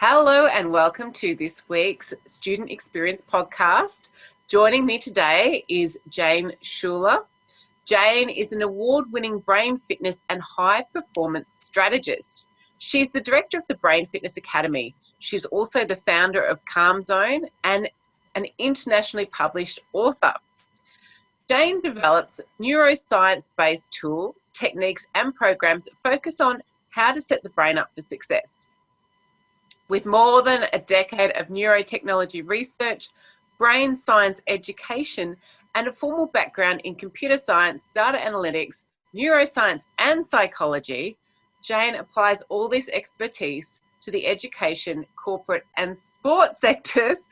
Hello and welcome to this week's Student Experience podcast. Joining me today is Jane Schueler. Jane is an award-winning brain fitness and high performance strategist. She's the director of the Brain Fitness Academy. She's also the founder of Calm Zone and an internationally published author. Jane develops neuroscience-based tools, techniques and programs that focus on how to set the brain up for success. With more than a decade of neurotechnology research, brain science education, and a formal background in computer science, data analytics, neuroscience, and psychology, Jane applies all this expertise to the education, corporate, and sport sectors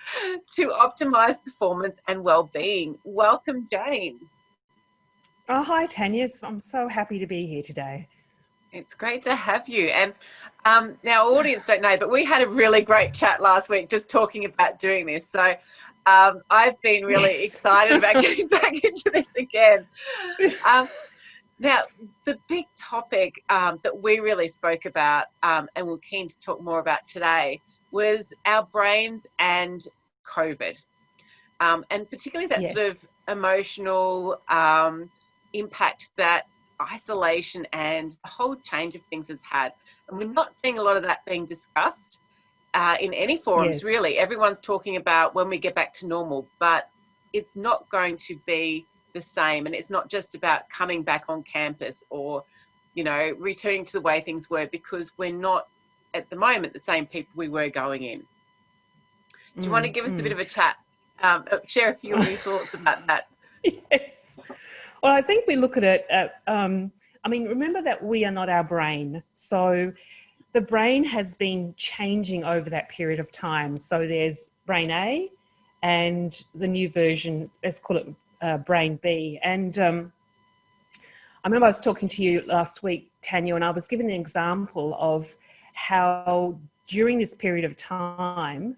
to optimize performance and well-being. Welcome, Jane. Oh, hi, Tanya. I'm so happy to be here today. It's great to have you. And now audience don't know, but we had a really great chat last week just talking about doing this. So I've been really excited about getting back into this again. Now, the big topic that we really spoke about and we're keen to talk more about today was our brains and COVID. And particularly that sort of emotional impact that isolation and the whole change of things has had. And we're not seeing a lot of that being discussed in any forums, really. Everyone's talking about when we get back to normal, but it's not going to be the same. And it's not just about coming back on campus or, you know, returning to the way things were, because we're not at the moment the same people we were going in. Do you want to give us a bit of a chat, share a few of your thoughts about that? Yes. Well, I think we look at it, remember that we are not our brain. So the brain has been changing over that period of time. So there's brain A and the new version, let's call it brain B. And I remember I was talking to you last week, Tanya, and I was given an example of how during this period of time,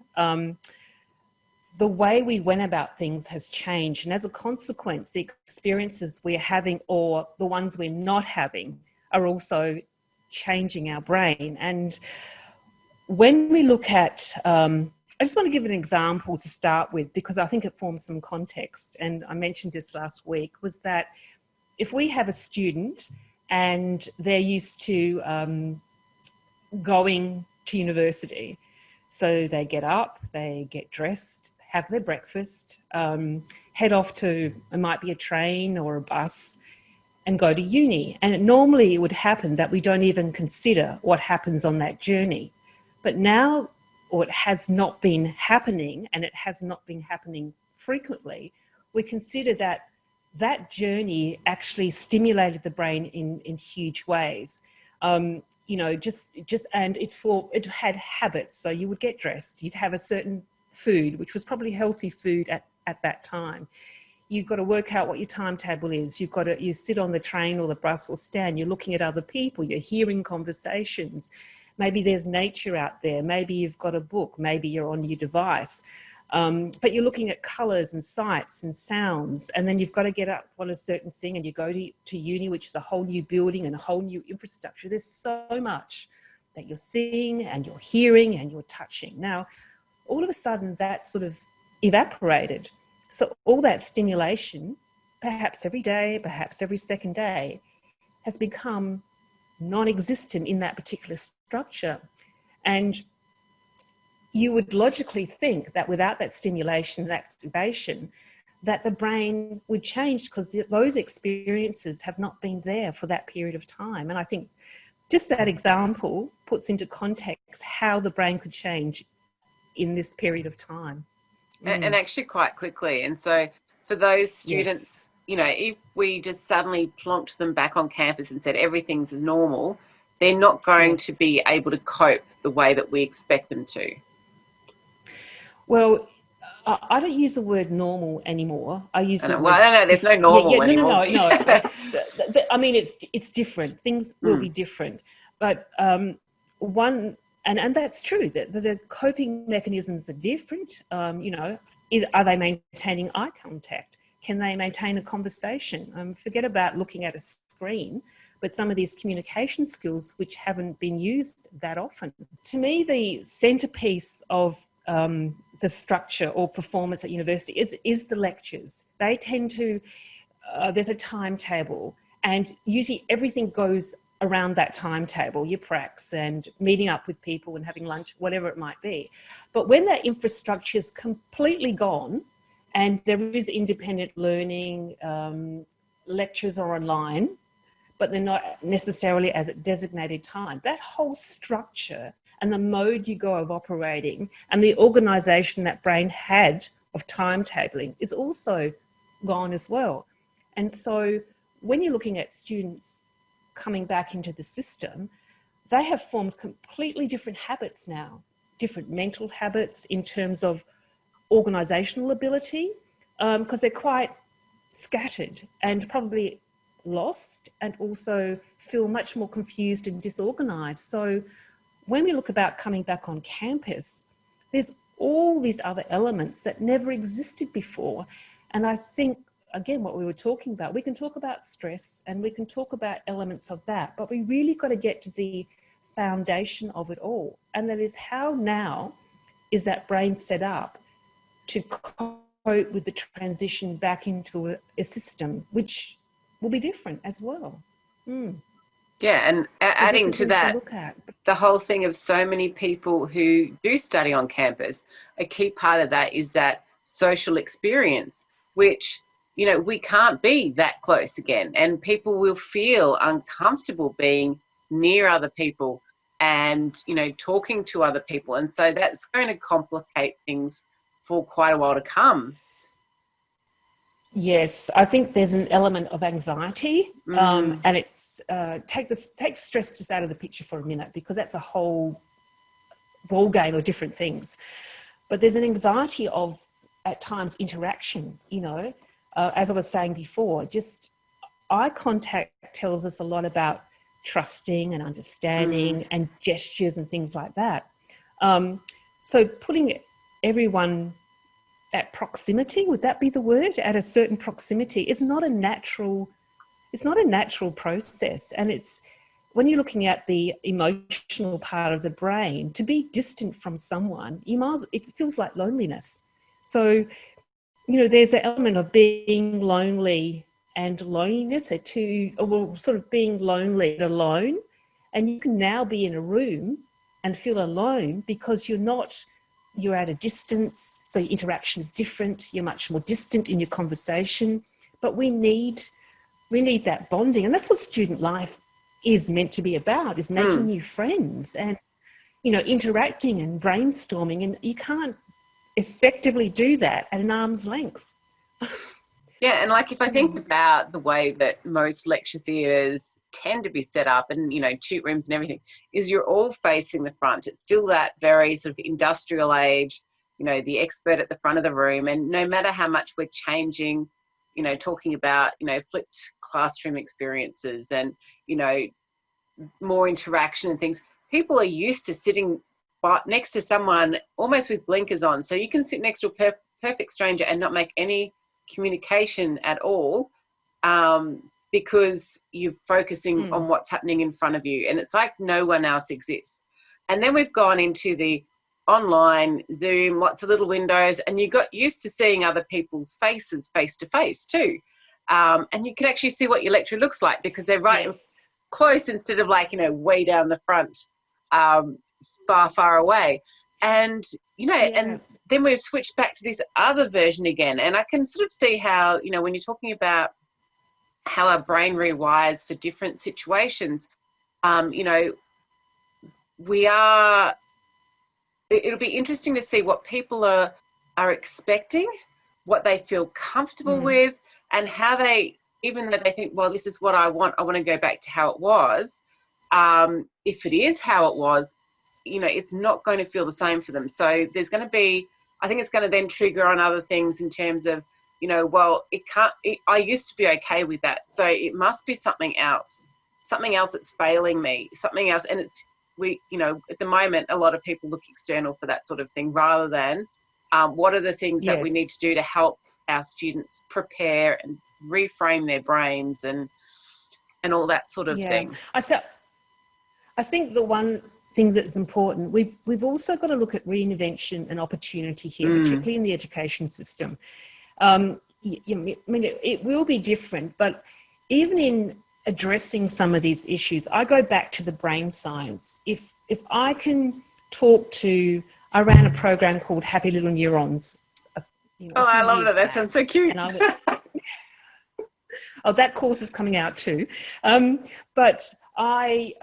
the way we went about things has changed. And as a consequence, the experiences we're having or the ones we're not having are also changing our brain. And when we look at, I just want to give an example to start with, because I think it forms some context. And I mentioned this last week, was that if we have a student and they're used to going to university, so they get up, they get dressed, have their breakfast, head off to, it might be a train or a bus, and go to uni. And normally it would happen that we don't even consider what happens on that journey. But now, or it has not been happening, and it has not been happening frequently, we consider that that journey actually stimulated the brain in huge ways. You know, and it had habits. So you would get dressed, you'd have a certain food, which was probably healthy food at that time. You've got to work out what your timetable is. You sit on the train or the bus or stand, you're looking at other people, you're hearing conversations. Maybe there's nature out there. Maybe you've got a book, maybe you're on your device. But you're looking at colours and sights and sounds, and then you've got to get up on a certain thing and you go to uni, which is a whole new building and a whole new infrastructure. There's so much that you're seeing and you're hearing and you're touching. Now, all of a sudden that sort of evaporated. So all that stimulation, perhaps every day, perhaps every second day, has become non-existent in that particular structure. And you would logically think that without that stimulation and activation, that the brain would change, because those experiences have not been there for that period of time. And I think just that example puts into context how the brain could change in this period of time. And actually quite quickly. And so for those students, you know, if we just suddenly plonked them back on campus and said everything's normal, they're not going to be able to cope the way that we expect them to. Well, I don't use the word normal anymore. I use the word... Well, no, there's no normal anymore. No. I mean, it's different. Things will be different. But and that's true, that the coping mechanisms are different. You know, are they maintaining eye contact? Can they maintain a conversation? Forget about looking at a screen. but some of these communication skills which haven't been used that often. To me, the centerpiece of the structure or performance at university is the lectures. They tend to, there's a timetable, and usually everything goes around that timetable, your pracs and meeting up with people and having lunch, whatever it might be. But when that infrastructure is completely gone and there is independent learning, lectures are online, but they're not necessarily as a designated time, that whole structure and the mode you go of operating and the organisation that brain had of timetabling is also gone as well. And so when you're looking at students coming back into the system, they have formed completely different habits now, different mental habits in terms of organisational ability, because they're quite scattered and probably lost, and also feel much more confused and disorganised. So when we look about coming back on campus, there's all these other elements that never existed before. And I think, again, what we were talking about, we can talk about stress and we can talk about elements of that, but we really got to get to the foundation of it all. And that is, how now is that brain set up to cope with the transition back into a system, which will be different as well. Yeah, and adding to that, the whole thing of so many people who do study on campus, a key part of that is that social experience, which, you know, we can't be that close again, and people will feel uncomfortable being near other people and, you know, talking to other people. And so that's going to complicate things for quite a while to come. Yes, I think there's an element of anxiety, and it's take stress just out of the picture for a minute, because that's a whole ball game of different things. But there's an anxiety of, at times, interaction. You know, as I was saying before, just eye contact tells us a lot about trusting and understanding and gestures and things like that. So putting everyone at proximity, would that be the word? At a certain proximity is not a natural, it's not a natural process. And it's, when you're looking at the emotional part of the brain, to be distant from someone, it feels like loneliness. So, you know, there's an element of being lonely and loneliness, sort of being lonely and alone. And you can now be in a room and feel alone because you're at a distance, so your interaction is different, you're much more distant in your conversation, but we need that bonding. And that's what student life is meant to be about, is making new friends and, you know, interacting and brainstorming. And you can't effectively do that at an arm's length. Yeah, and like if I think about the way that most lecture theatres tend to be set up, and, you know, tute rooms and everything, is you're all facing the front. It's still that very sort of industrial age, you know, the expert at the front of the room. And no matter how much we're changing, you know, talking about, you know, flipped classroom experiences and, you know, more interaction and things, people are used to sitting next to someone almost with blinkers on. So you can sit next to a perfect stranger and not make any communication at all, because you're focusing on what's happening in front of you, and it's like no one else exists. And then we've gone into the online Zoom, lots of little windows, and you got used to seeing other people's faces face to face too, and you can actually see what your lecturer looks like because they're right close instead of, like, you know, way down the front, far away. And, you know, and then we've switched back to this other version again. And I can sort of see how, you know, when you're talking about how our brain rewires for different situations, you know, it'll be interesting to see what people are expecting, what they feel comfortable with, and how they, even though they think, well, this is what I want to go back to how it was. If it is how it was, you know, it's not going to feel the same for them. So there's going to be, I think it's going to then trigger on other things in terms of, you know, well, I used to be okay with that. So it must be something else that's failing me, something else. And you know, at the moment, a lot of people look external for that sort of thing rather than what are the things that we need to do to help our students prepare and reframe their brains. And and all that sort of thing. I think the one thing that's important, we've also got to look at reinvention and opportunity here, particularly in the education system. I mean, it will be different, but even in addressing some of these issues, I go back to the brain science. If I can talk to, I ran a program called Happy Little Neurons. I love that. That sounds so cute. And that course is coming out too. But I,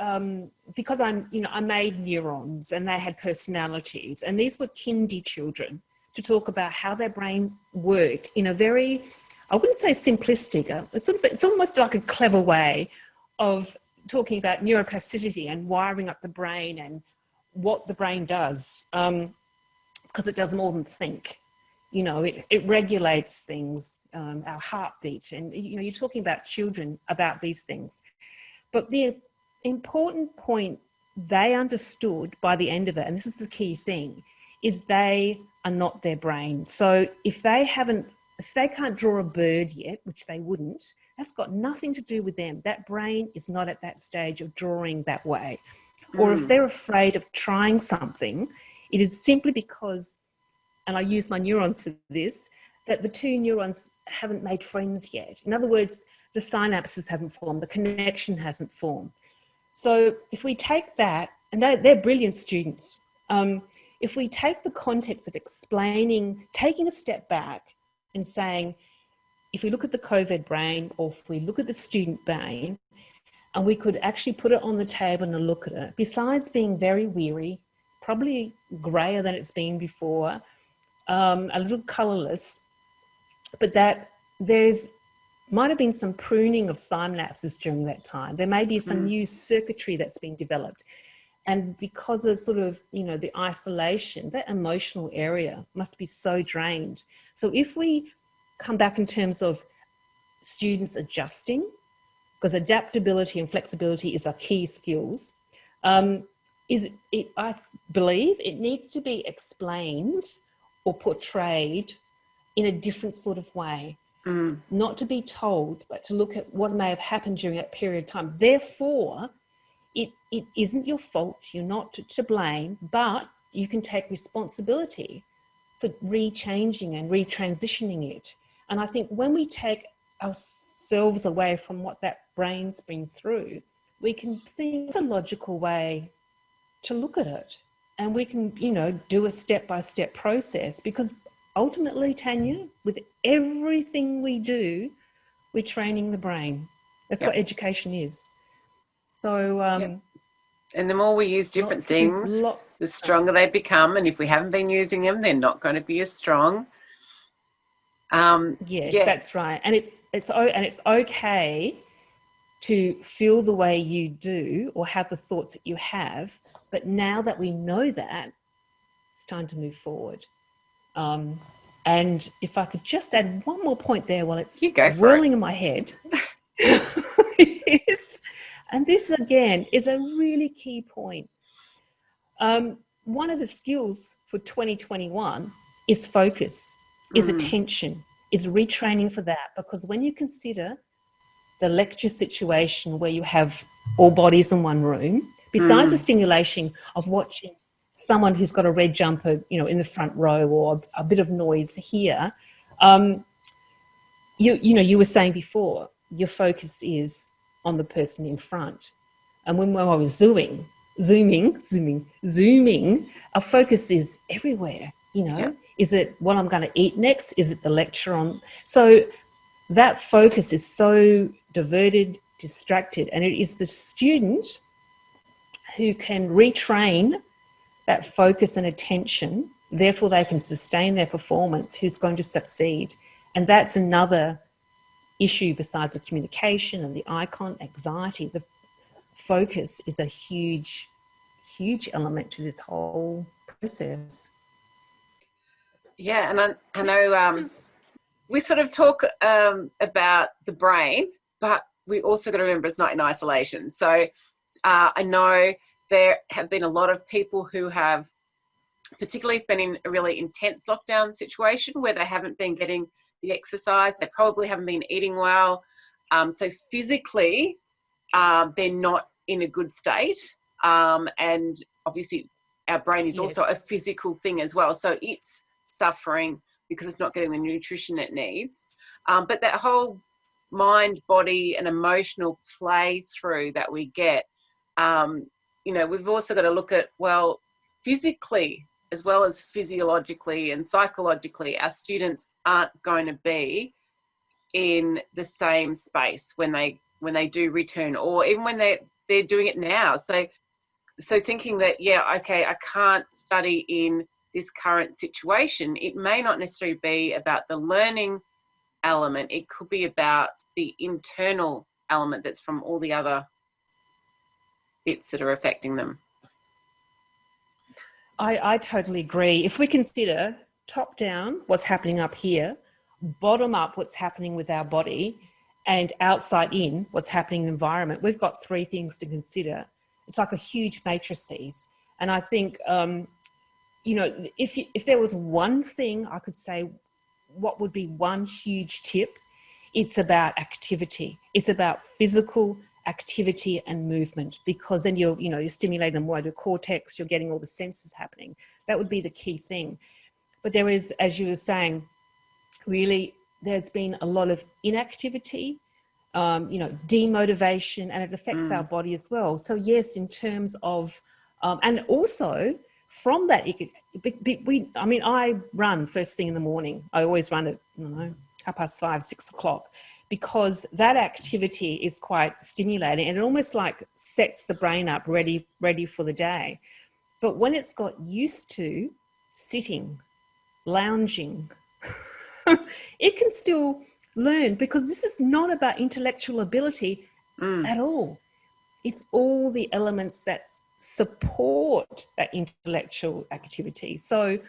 because I made neurons and they had personalities, and these were kindy children, to talk about how their brain worked in a very, I wouldn't say simplistic, it's almost like a clever way of talking about neuroplasticity and wiring up the brain and what the brain does, because it does more than think. It regulates things, our heartbeat, and you're talking about children about these things. But the important point they understood by the end of it, and this is the key thing, is they are not their brain. So if they can't draw a bird yet, which they wouldn't, that's got nothing to do with them. That brain is not at that stage of drawing that way. Or if they're afraid of trying something, it is simply because, and I use my neurons for this, that the two neurons haven't made friends yet. In other words, the synapses haven't formed, the connection hasn't formed. So if we take that, and they're brilliant students, if we take the context of explaining, taking a step back and saying, if we look at the COVID brain, or if we look at the student brain, and we could actually put it on the table and look at it, besides being very weary, probably grayer than it's been before, a little colourless, but that might have been some pruning of synapses during that time. There may be some new circuitry that's been developed. And because of sort of, the isolation, that emotional area must be so drained. So if we come back in terms of students adjusting, because adaptability and flexibility is the key skills, I believe it needs to be explained or portrayed in a different sort of way. Not to be told, but to look at what may have happened during that period of time. Therefore, it isn't your fault, you're not to blame, but you can take responsibility for re-changing and retransitioning it. And I think when we take ourselves away from what that brain's been through, we can think it's a logical way to look at it. And we can, do a step-by-step process, because ultimately, Tanya, with everything we do, we're training the brain. That's what education is. So, and the more we use different things, the stronger they become. And if we haven't been using them, they're not going to be as strong. Yes, that's right. And it's okay to feel the way you do or have the thoughts that you have. But now that we know that, it's time to move forward. And if I could just add one more point there while it's whirling in my head. Yes. And this, again, is a really key point. One of the skills for 2021 is focus, is attention, is retraining for that. Because when you consider the lecture situation where you have all bodies in one room, besides the stimulation of watching someone who's got a red jumper, in the front row, or a bit of noise here, you were saying before, your focus is on the person in front. And when I was zooming, our focus is everywhere, Is it what I'm going to eat next? Is it the lecture on? So that focus is so diverted, distracted, and it is the student who can retrain that focus and attention, therefore they can sustain their performance, who's going to succeed. And that's another issue besides the communication and the icon anxiety. The focus is a huge element to this whole process. Yeah, and I know we sort of talk about the brain, but we also got to remember it's not in isolation. So I know there have been a lot of people who have particularly been in a really intense lockdown situation where they haven't been getting the exercise, they probably haven't been eating well. So physically, they're not in a good state. And obviously our brain is also a physical thing as well. So it's suffering because it's not getting the nutrition it needs. But that whole mind, body and emotional play through that we get, we've also got to look at, well, physically as well as physiologically and psychologically, our students aren't going to be in the same space when they do return, or even when they're doing it now. So thinking that, okay, I can't study in this current situation, it may not necessarily be about the learning element. It could be about the internal element that's from all the other bits that are affecting them. I totally agree. If we consider top down what's happening up here, bottom up what's happening with our body, and outside in what's happening in the environment, we've got three things to consider. It's like a huge matrices. And I think, if there was one thing I could say, what would be one huge tip? It's about activity. It's about physical activity and movement, because then you're stimulating the motor cortex, you're getting all the senses happening. That would be the key thing. But there is, as you were saying, really, there's been a lot of inactivity, demotivation, and it affects our body as well. So yes, in terms of, and also from that, I run first thing in the morning. I always run at 5:30, 6 o'clock, because that activity is quite stimulating and it almost like sets the brain up ready for the day. But when it's got used to sitting, lounging, it can still learn, because this is not about intellectual ability at all. It's all the elements that support that intellectual activity. So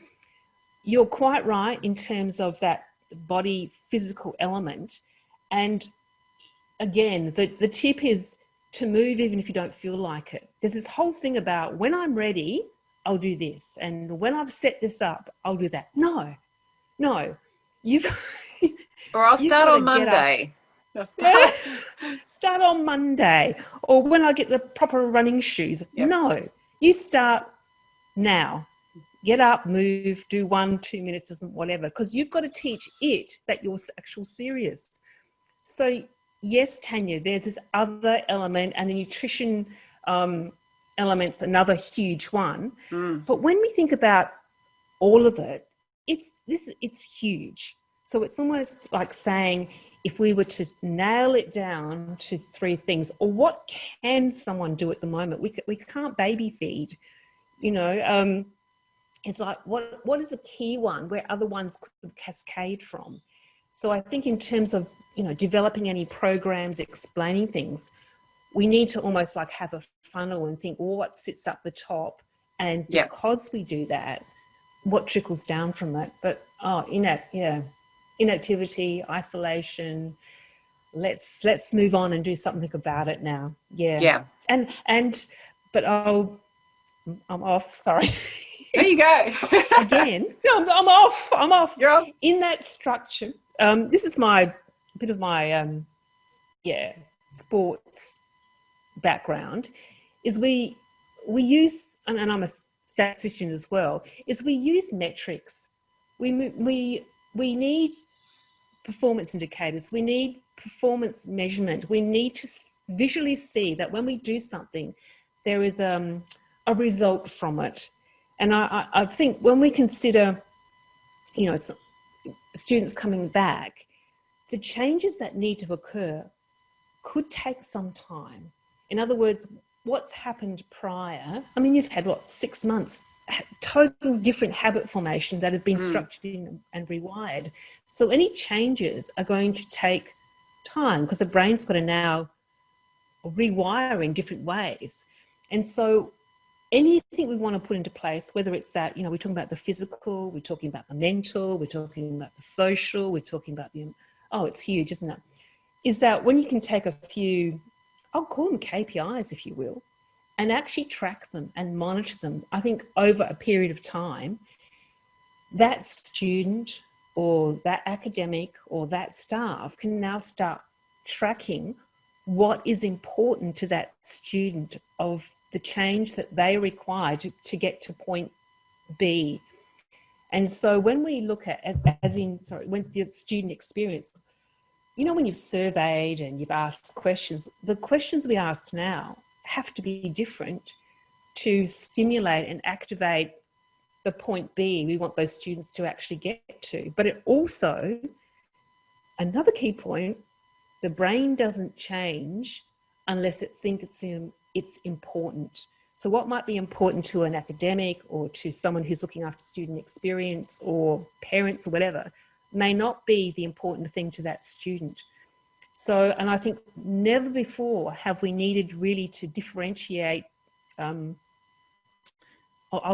you're quite right in terms of that body physical element. And again, the tip is to move even if you don't feel like it. There's this whole thing about, when I'm ready, I'll do this. And when I've set this up, I'll do that. No. Or I'll start on Monday. Start on Monday. Or when I get the proper running shoes. Yep. No, you start now. Get up, move, do 1-2 minutes, whatever, because you've got to teach it that you're actual serious. So yes, Tanya, there's this other element, and the nutrition element's another huge one. But when we think about all of it, it's huge. So it's almost like saying, if we were to nail it down to three things, or what can someone do at the moment? We can't baby feed, it's like, what is a key one where other ones could cascade from? So I think in terms of, developing any programs, explaining things, we need to almost like have a funnel and think, well, what sits up the top? And because we do that, what trickles down from it? But inactivity, isolation. Let's move on and do something about it now. Yeah. But I'm off. Sorry. There you go. Again, I'm off. You're off. In that structure, this is bit of my sports background, is we use, and I'm a statistician as well, is we use metrics. We need performance indicators. We need performance measurement. We need to visually see that when we do something, there is a result from it. And I think when we consider, students coming back, the changes that need to occur could take some time. In other words, what's happened prior, you've had 6 months, total different habit formation that have been structured in and rewired. So any changes are going to take time, because the brain's got to now rewire in different ways. And so anything we want to put into place, whether it's that, we're talking about the physical, we're talking about the mental, we're talking about the social, we're talking about it's huge, isn't it? Is that when you can take a few, I'll call them KPIs, if you will, and actually track them and monitor them, I think over a period of time, that student or that academic or that staff can now start tracking what is important to that student of the change that they require to get to point B. And so when we look at, when the student experience, you know, when you've surveyed and you've asked questions, the questions we ask now have to be different to stimulate and activate the point B we want those students to actually get to. But it also, another key point, the brain doesn't change unless it thinks it's important. So what might be important to an academic or to someone who's looking after student experience or parents or whatever may not be the important thing to that student. So, and I think never before have we needed really to differentiate, I'll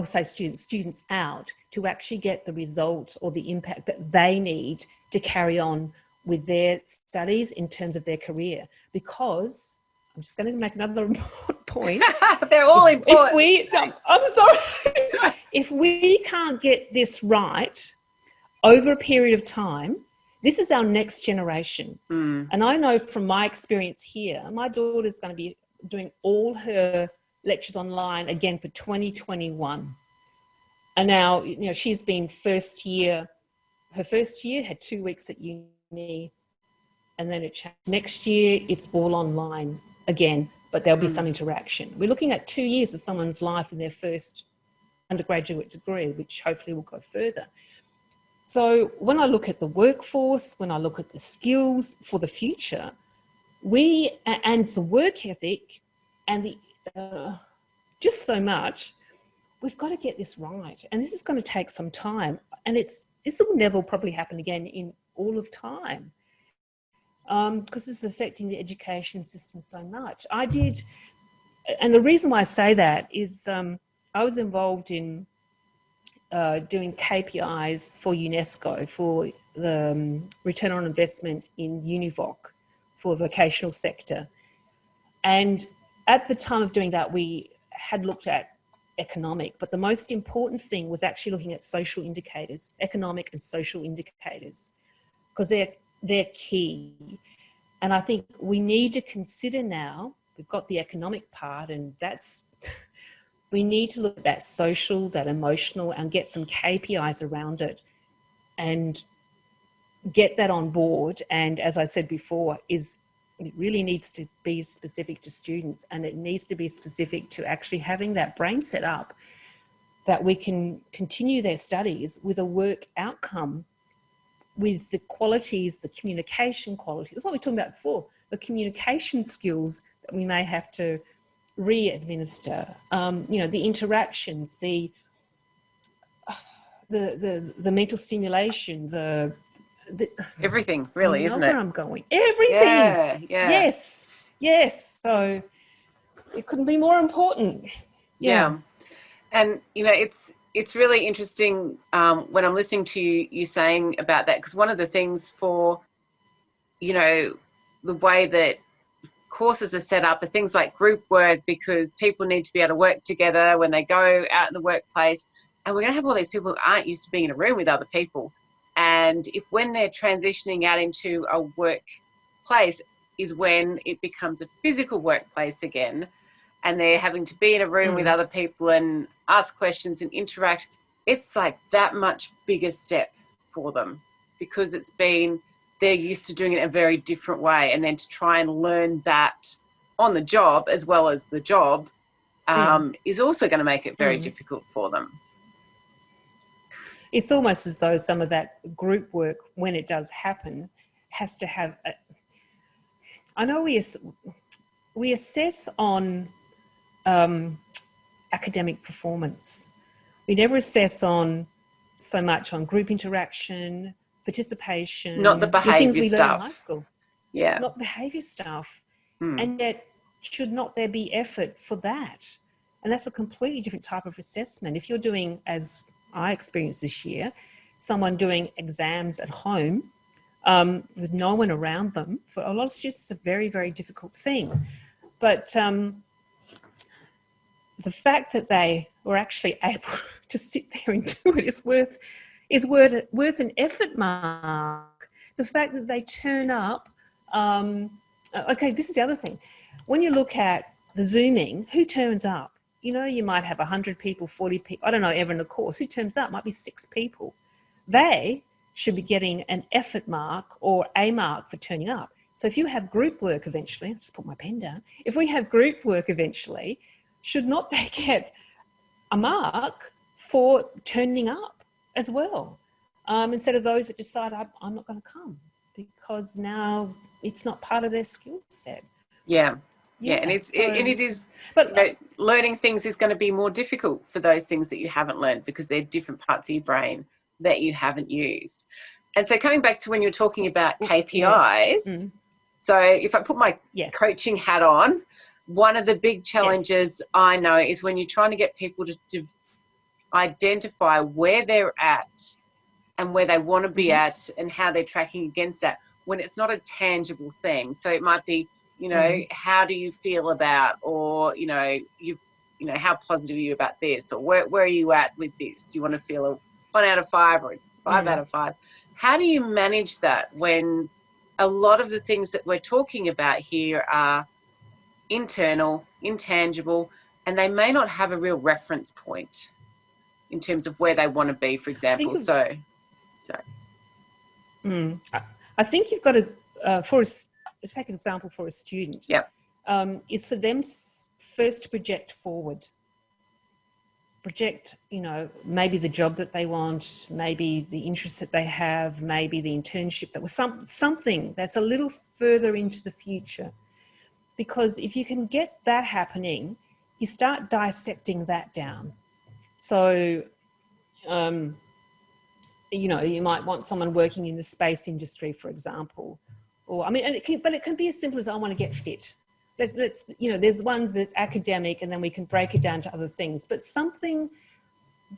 say students out to actually get the result or the impact that they need to carry on with their studies in terms of their career. Because I'm just going to make another point. They're all important. I'm sorry. If we can't get this right over a period of time, this is our next generation. And I know from my experience here, my daughter's going to be doing all her lectures online again for 2021. And now, you know, she's been her first year had 2 weeks at uni, and then it changed. Next year, it's all online again, but there'll be some interaction. We're looking at 2 years of someone's life in their first undergraduate degree, which hopefully will go further. So when I look at the workforce, when I look at the skills for the future, and the work ethic and the just so much, we've got to get this right. And this is going to take some time. And this will never probably happen again in all of time. Because this is affecting the education system so much. And the reason why I say that is I was involved in doing KPIs for UNESCO for the return on investment in Univoc for the vocational sector. And at the time of doing that, we had looked at economic, but the most important thing was actually looking at social indicators, economic and social indicators, because they're key. And I think we need to consider now, we've got the economic part, and we need to look at that social, that emotional, and get some KPIs around it and get that on board. And as I said before, it really needs to be specific to students, and it needs to be specific to actually having that brain set up that we can continue their studies with a work outcome, with the qualities, the communication qualities. That's what we were talking about before, the communication skills that we may have to re-administer, you know, the interactions, the mental stimulation, everything, really, isn't it? Where I'm going. Everything. Yeah. Yes. So it couldn't be more important. Yeah. And you know, it's really interesting when I'm listening to you saying about that, because one of the things for, you know, the way that courses are set up are things like group work, because people need to be able to work together when they go out in the workplace. And we're going to have all these people who aren't used to being in a room with other people. And when they're transitioning out into a workplace is when it becomes a physical workplace again, and they're having to be in a room with other people and ask questions and interact. It's like that much bigger step for them, because they're used to doing it a very different way. And then to try and learn that on the job as well as the job is also going to make it very difficult for them. It's almost as though some of that group work, when it does happen, has to have I know we assess on academic performance. We never assess so much on group interaction, participation, not the behaviour things we stuff. learn in high school. Yeah, not behaviour stuff. And yet, should not there be effort for that? And that's a completely different type of assessment. If you're doing, as I experienced this year, someone doing exams at home with no one around them, for a lot of students, it's a very, very difficult thing. But the fact that they were actually able to sit there and do it is worth an effort mark. The fact that they turn up okay, this is the other thing. When you look at the Zooming, who turns up? You know, you might have 100 people, 40 people, I don't know, ever in the course. Who turns up? Might be 6 people. They should be getting an effort mark or a mark for turning up. So if you have group work eventually, I'll just put my pen down. If we have group work eventually, should not they get a mark for turning up as well? Instead of those that decide, I'm not going to come because now it's not part of their skill set. Yeah. And it is, but you know, learning things is going to be more difficult for those things that you haven't learned because they're different parts of your brain that you haven't used. And so coming back to when you're talking about KPIs, so if I put my coaching hat on, one of the big challenges I know is when you're trying to get people to identify where they're at and where they want to be at and how they're tracking against that when it's not a tangible thing. So it might be, you know, how do you feel about, or, you know, how positive are you about this, or where are you at with this? Do you want to feel a 1 out of 5 or a 5 out of 5? How do you manage that when a lot of the things that we're talking about here are internal, intangible, and they may not have a real reference point in terms of where they want to be, for example? I think you've got to, take an example for a student, is for them first to project forward. Project, you know, maybe the job that they want, maybe the interest that they have, maybe the internship that was something that's a little further into the future. Because if you can get that happening, you start dissecting that down. So, you know, you might want someone working in the space industry, for example, or I mean, it can be as simple as I want to get fit. Let's you know, there's academic, and then we can break it down to other things, but something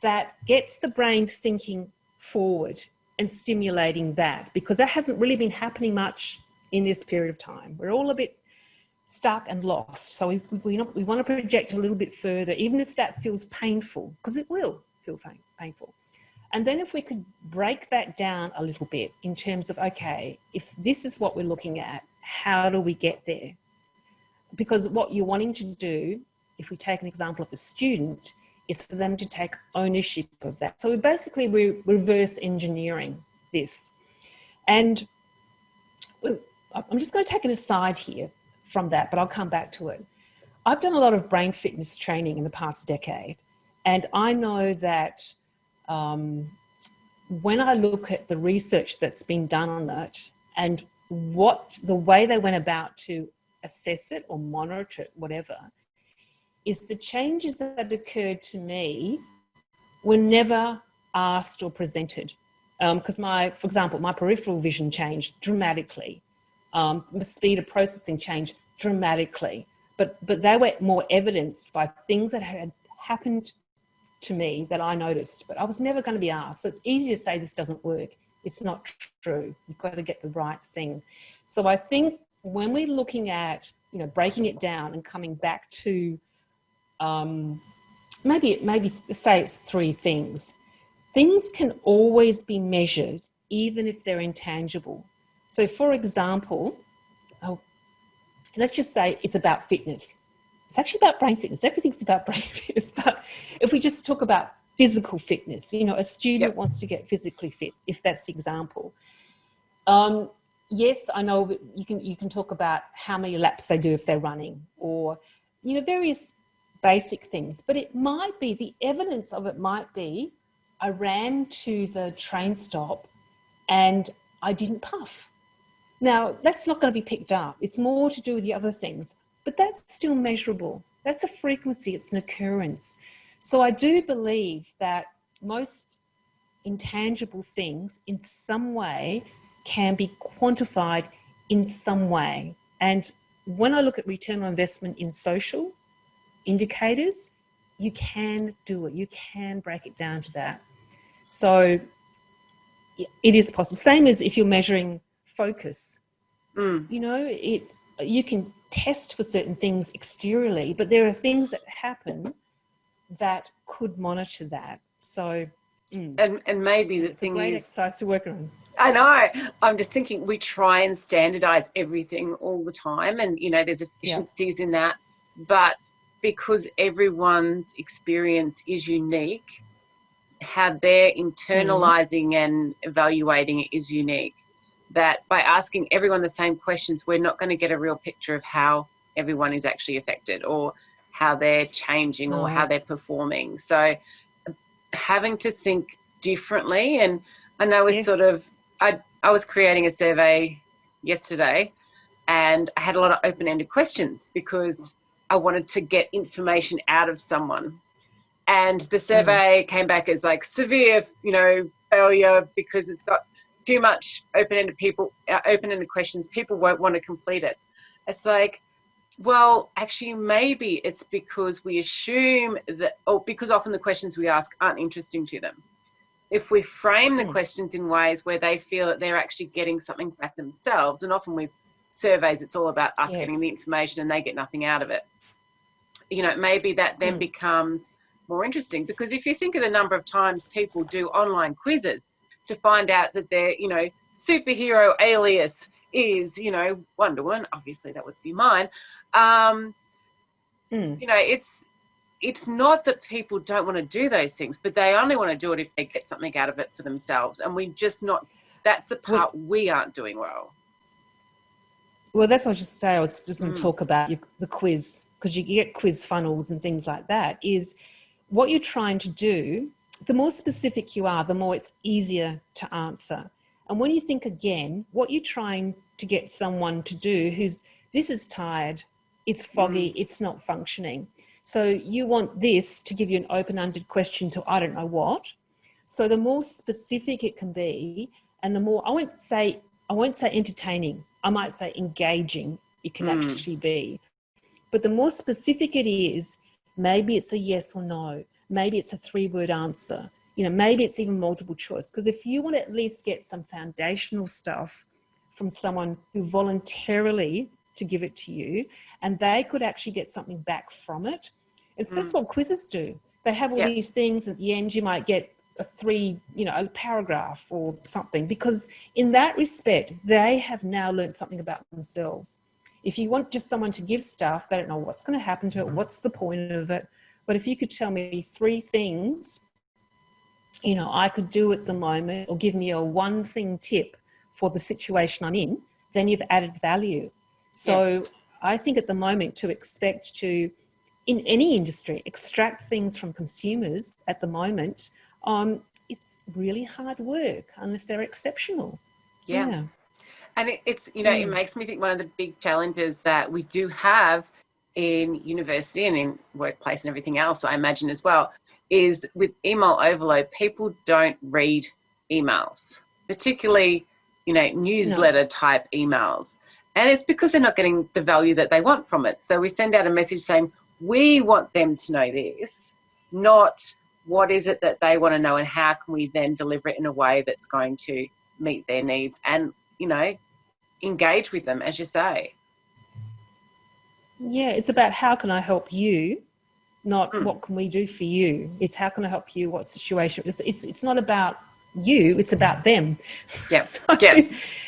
that gets the brain thinking forward and stimulating that, because that hasn't really been happening much in this period of time. We're all a bit stuck and lost. So we want to project a little bit further, even if that feels painful, because it will feel painful. And then if we could break that down a little bit in terms of, okay, if this is what we're looking at, how do we get there? Because what you're wanting to do, if we take an example of a student, is for them to take ownership of that. So we're reverse engineering this. And I'm just going to take an aside here from that, but I'll come back to it. I've done a lot of brain fitness training in the past decade, and I know that when I look at the research that's been done on it and the way they went about to assess it or monitor it, whatever, is the changes that occurred to me were never asked or presented. Because for example, my peripheral vision changed dramatically. The speed of processing changed dramatically. But they were more evidenced by things that had happened to me that I noticed, but I was never going to be asked. So it's easy to say this doesn't work. It's not true. You've got to get the right thing. So I think when we're looking at, you know, breaking it down and coming back to maybe say it's 3 things. Things can always be measured, even if they're intangible. So for example, let's just say it's about fitness. It's actually about brain fitness. Everything's about brain fitness. But if we just talk about physical fitness, you know, a student wants to get physically fit, if that's the example. Yes, I know you can talk about how many laps they do if they're running, or, you know, various basic things. But it might be, the evidence of it might be, I ran to the train stop and I didn't puff. Now, that's not going to be picked up. It's more to do with the other things. But that's still measurable. That's a frequency, it's an occurrence. So I do believe that most intangible things in some way can be quantified in some way. And when I look at return on investment in social indicators, you can do it. You can break it down to that. So it is possible. Same as if you're measuring focus. You know, you can test for certain things exteriorly, but there are things that happen that could monitor that. So and maybe the it's thing a great is, exercise to work on. I know. I'm just thinking we try and standardize everything all the time, and you know, there's Yeah. efficiencies in that, but because everyone's experience is unique, how they're Mm. internalizing and evaluating it is unique. That by asking everyone the same questions, we're not going to get a real picture of how everyone is actually affected, or how they're changing, or how No. they're performing. So having to think differently. And I know we're sort Yes. of, I was creating a survey yesterday, and I had a lot of open-ended questions because I wanted to get information out of someone. And the Mm. survey came back as like severe, you know, failure because it's got too much open-ended questions. People won't want to complete it. It's like, well, actually, maybe it's because we assume that, or because often the questions we ask aren't interesting to them. If we frame the Mm. questions in ways where they feel that they're actually getting something back themselves, and often with surveys, it's all about us getting the Yes. information and they get nothing out of it. You know, maybe that then Mm. becomes more interesting, because if you think of the number of times people do online quizzes to find out that their, you know, superhero alias is, you know, Wonder Woman, obviously that would be mine. Mm. You know, it's not that people don't want to do those things, but they only want to do it if they get something out of it for themselves. And we just not, that's the Well, part we aren't doing well. well, that's what I was just say. I was just going to Mm, talk about the quiz, because you get quiz funnels and things like that. Is what you're trying to do. The more specific you are, the more it's easier to answer. And when you think again, what you're trying to get someone to do who's, this is tired, it's foggy, mm, it's not functioning. So you want this to give you an open-ended question to I don't know what. So the more specific it can be, and the more, I won't say entertaining, I might say engaging it can mm, actually be. But the more specific it is, maybe it's a yes or no, maybe it's a 3-word answer, you know, maybe it's even multiple choice. Because if you want to at least get some foundational stuff from someone who voluntarily to give it to you, and they could actually get something back from it, it's that's mm. what quizzes do. They have all Yep. these things, at the end you might get a paragraph or something, because in that respect they have now learned something about themselves. If you want just someone to give stuff, they don't know what's going to happen to it, what's the point of it. But if you could tell me 3 things, you know, I could do at the moment, or give me a one thing tip for the situation I'm in, then you've added value. So Yes. I think at the moment, to expect to, in any industry, extract things from consumers at the moment, it's really hard work unless they're exceptional. Yeah. Yeah. And it's, you know, it Mm. makes me think one of the big challenges that we do have in university and in workplace and everything else, I imagine as well, is with email overload. People don't read emails, particularly, you know, No. newsletter type emails. And it's because they're not getting the value that they want from it. So we send out a message saying, we want them to know this, not what is it that they want to know, and how can we then deliver it in a way that's going to meet their needs and, you know, engage with them, as you say. Yeah, it's about how can I help you, not Mm. what can we do for you. It's how can I help you, what situation. It's not about you, it's about them. Yeah. so, Yeah.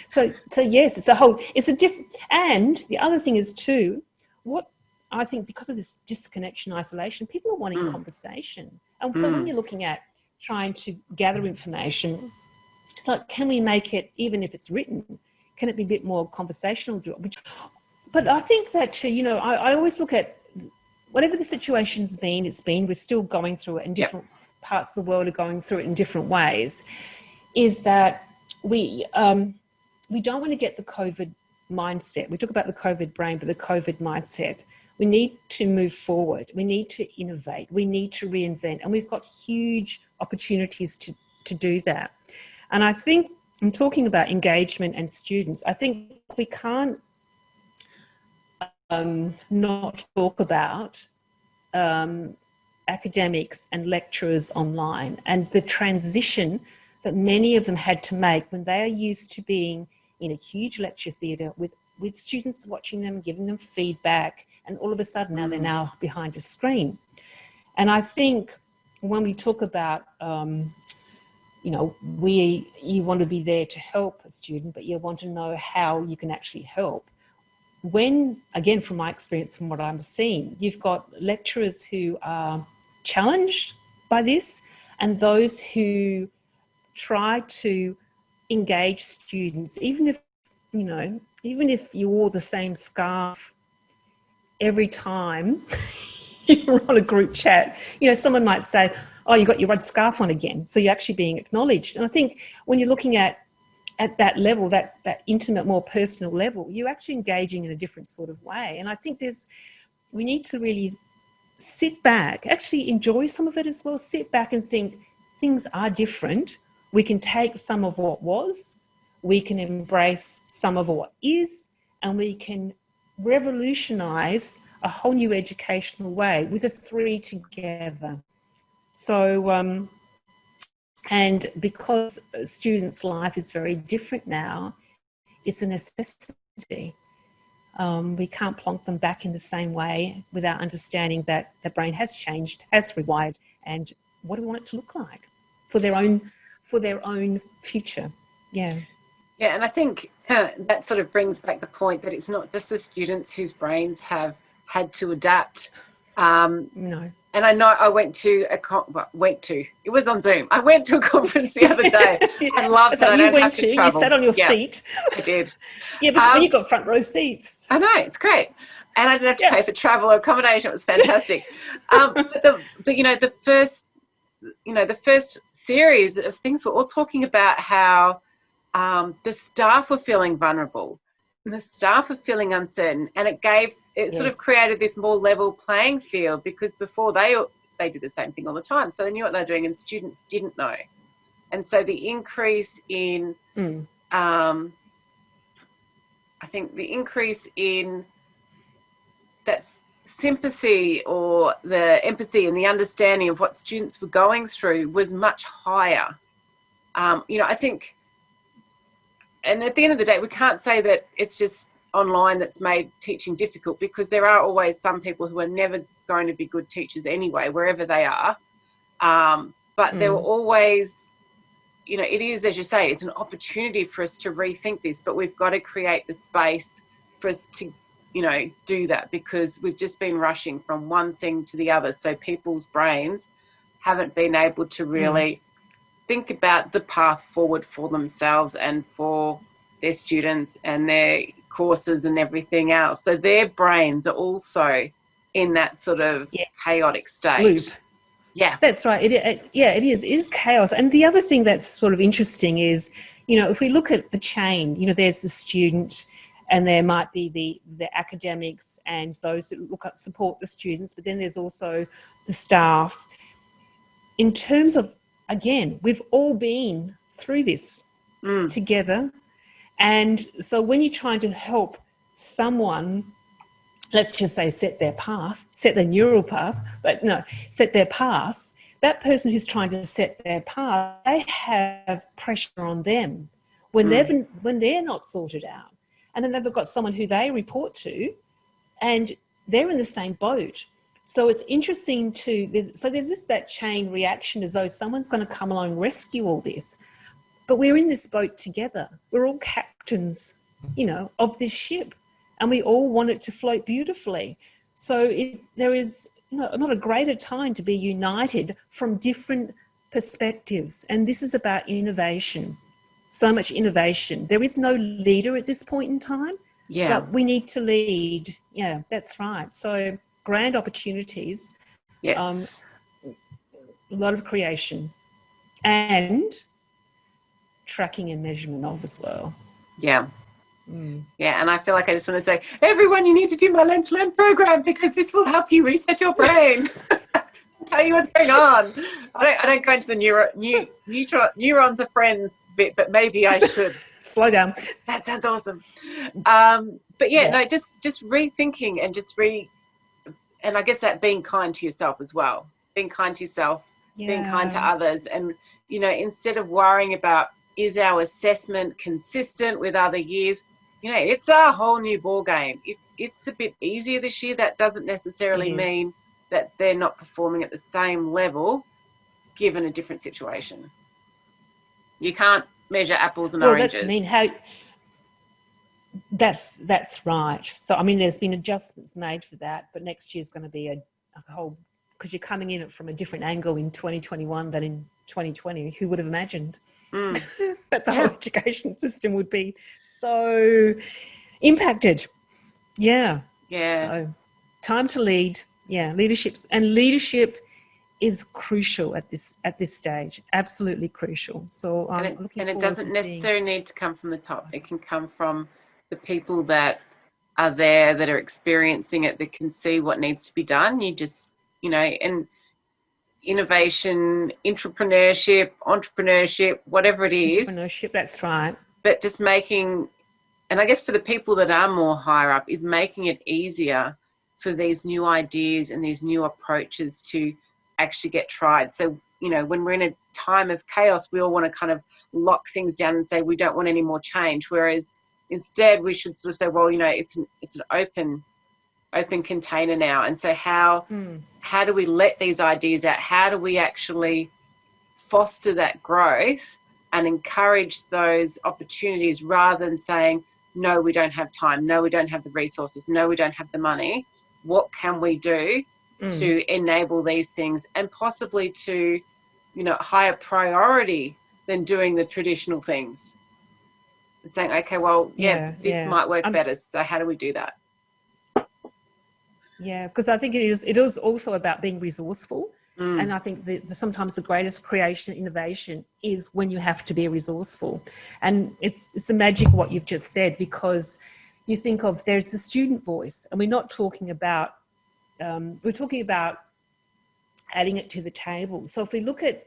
so yes, it's a whole, it's a different, and the other thing is too, what I think, because of this disconnection, isolation, people are wanting Mm. conversation. And so when Mm. you're looking at trying to gather information, it's like, can we make it, even if it's written, can it be a bit more conversational? But I think that too, you know, I always look at whatever the situation's been, we're still going through it, and Yep. different parts of the world are going through it in different ways, is that we don't want to get the COVID mindset. We talk about the COVID brain, but the COVID mindset. We need to move forward. We need to innovate. We need to reinvent. And we've got huge opportunities to do that. And I think, I'm talking about engagement and students, I think we can't not talk about academics and lecturers online, and the transition that many of them had to make when they are used to being in a huge lecture theatre with students watching them, giving them feedback, and all of a sudden now they're Mm. now behind a screen. And I think when we talk about you know, you want to be there to help a student, but you want to know how you can actually help. When, again, from my experience, from what I'm seeing, you've got lecturers who are challenged by this, and those who try to engage students, even if, you know, even if you wore the same scarf every time you're on a group chat. You know, someone might say, oh, you got your red scarf on again. So you're actually being acknowledged. And I think when you're looking at that level, that intimate, more personal level, you're actually engaging in a different sort of way. And I think we need to really sit back, actually enjoy some of it as well. Sit back and think things are different. We can take some of what was, we can embrace some of what is, and we can revolutionize a whole new educational way with the three together. So, and because students' life is very different now, it's a necessity. We can't plonk them back in the same way without understanding that the brain has changed, has rewired, and what do we want it to look like for their own future. Yeah. Yeah, and I think that sort of brings back the point that it's not just the students whose brains have had to adapt. No. And I know I went to it was on Zoom. I went to a conference the other day. I loved it. I don't have to travel. You sat on your seat. I did. Yeah, but you got front row seats. I know, it's great. And I didn't have to pay for travel or accommodation. It was fantastic. But the first series of things were all talking about how the staff were feeling vulnerable and the staff were feeling uncertain, and it sort of created this more level playing field, because before they did the same thing all the time, so they knew what they were doing and students didn't know. And so the increase in I think the increase in that sympathy or the empathy and the understanding of what students were going through was much higher. I think, and at the end of the day, we can't say that it's just online that's made teaching difficult, because there are always some people who are never going to be good teachers anyway, wherever they are. But there were always, it is, as you say, it's an opportunity for us to rethink this, but we've got to create the space for us to, do that, because we've just been rushing from one thing to the other. So people's brains haven't been able to really think about the path forward for themselves and for their students and their courses and everything else. So their brains are also in that sort of chaotic state. Loop. Yeah, that's right. It is chaos. And the other thing that's sort of interesting is, if we look at the chain, there's the student, and there might be the academics and those that support the students, but then there's also the staff. In terms of, again, we've all been through this together. And so when you're trying to help someone, let's just say set their neural path, but no, set their path, that person who's trying to set their path, they have pressure on them when they're not sorted out. And then they've got someone who they report to, and they're in the same boat. So it's interesting there's that chain reaction, as though someone's going to come along and rescue all this. But we're in this boat together. We're all captains, of this ship, and we all want it to float beautifully. So there is not a greater time to be united from different perspectives. And this is about innovation. So much innovation. There is no leader at this point in time. Yeah. But we need to lead. Yeah, that's right. So grand opportunities. Yes. A lot of creation. And tracking and measurement of as well. Yeah. Yeah, and I feel like I just want to say, everyone, you need to do my Lunch-Learn program, because this will help you reset your brain. Tell you what's going on. I don't go into the neurons are friends bit, but maybe I should. Slow down. That sounds awesome. But no, just rethinking and and I guess that being kind to yourself as well. Being kind to yourself, being kind to others, and instead of worrying about, is our assessment consistent with other years? It's a whole new ball game. If it's a bit easier this year, that doesn't necessarily mean that they're not performing at the same level, given a different situation. You can't measure apples and Well, oranges. That's right. So I mean, there's been adjustments made for that, but next year's going to be a whole, because you're coming in it from a different angle in 2021 than in 2020. Who would have imagined that the whole education system would be so impacted? Yeah. So time to lead. Yeah, leadership is crucial at this stage. Absolutely crucial. So I'm looking forward to seeing. And it doesn't necessarily need to come from the top. It can come from the people that are there, that are experiencing it, that can see what needs to be done. You just, and innovation, entrepreneurship, whatever it is. Entrepreneurship, that's right. But just making, and I guess for the people that are more higher up, is making it easier for these new ideas and these new approaches to actually get tried. So, when we're in a time of chaos, we all want to kind of lock things down and say we don't want any more change. Whereas instead we should sort of say, well, it's an open container now. And so how do we let these ideas out? How do we actually foster that growth and encourage those opportunities, rather than saying, no, we don't have time, no, we don't have the resources, no, we don't have the money? What can we do to enable these things, and possibly to, higher priority than doing the traditional things? And saying, okay, well, this might work better. So how do we do that? Yeah, because I think it is also about being resourceful. And I think sometimes the greatest creation, innovation, is when you have to be resourceful. And it's the magic of what you've just said, because you think of, there's the student voice, and we're not talking about, we're talking about adding it to the table. So if we look at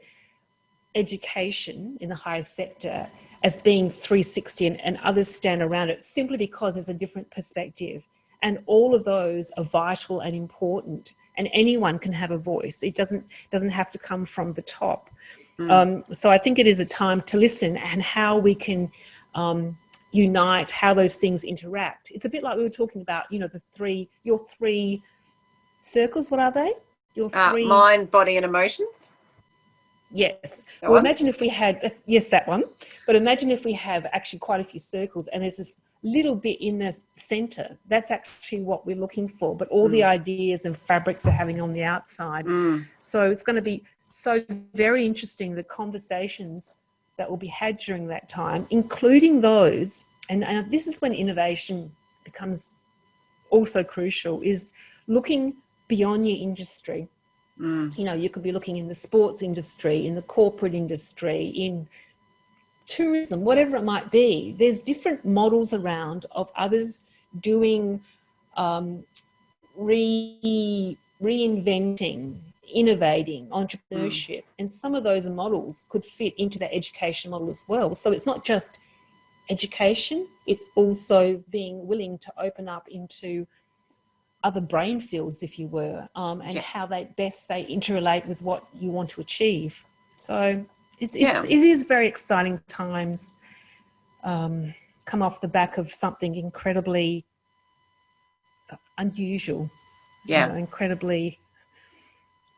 education in the higher sector as being 360 and others stand around it, simply because there's a different perspective. And all of those are vital and important, and anyone can have a voice. It doesn't have to come from the top. So I think it is a time to listen, and how we can unite, how those things interact. It's a bit like we were talking about, your three circles. What are they? Your three mind, body, and emotions. Yes. Well, imagine if we had, yes, that one. But imagine if we have actually quite a few circles, and there's this little bit in the center. That's actually what we're looking for. But all the ideas and fabrics are having on the outside. So it's going to be so very interesting, the conversations that will be had during that time, including those, and this is when innovation becomes also crucial, is looking beyond your industry. You could be looking in the sports industry, in the corporate industry, in tourism, whatever it might be. There's different models around of others doing reinventing, innovating, entrepreneurship. And some of those models could fit into that education model as well. So it's not just education, it's also being willing to open up into other brain fields, if you were, and how they interrelate with what you want to achieve. So it is very exciting times, come off the back of something incredibly unusual, incredibly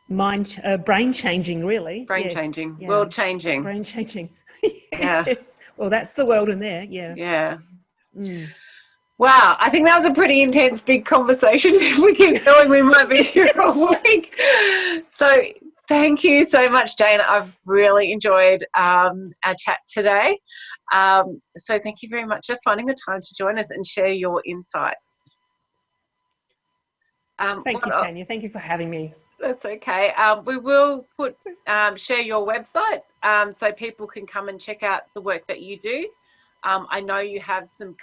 brain-changing, really. Brain-changing, world-changing. Brain-changing. Yes. Well, that's the world in there, Yeah. Wow, I think that was a pretty intense, big conversation. If we keep going, we might be here all week. So thank you so much, Jane. I've really enjoyed our chat today. So thank you very much for finding the time to join us and share your insights. Thank you, Tanya. Thank you for having me. That's okay. We will share your website so people can come and check out the work that you do. I know you have some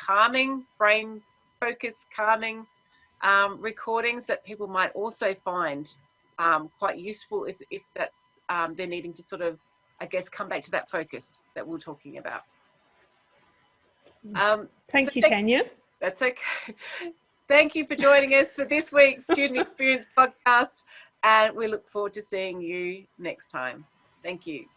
brain focus calming recordings that people might also find quite useful if that's they're needing to sort of, I guess, come back to that focus that we're talking about. Thank you, Tanya. That's okay. Thank you for joining us for this week's Student Experience podcast, and we look forward to seeing you next time. Thank you.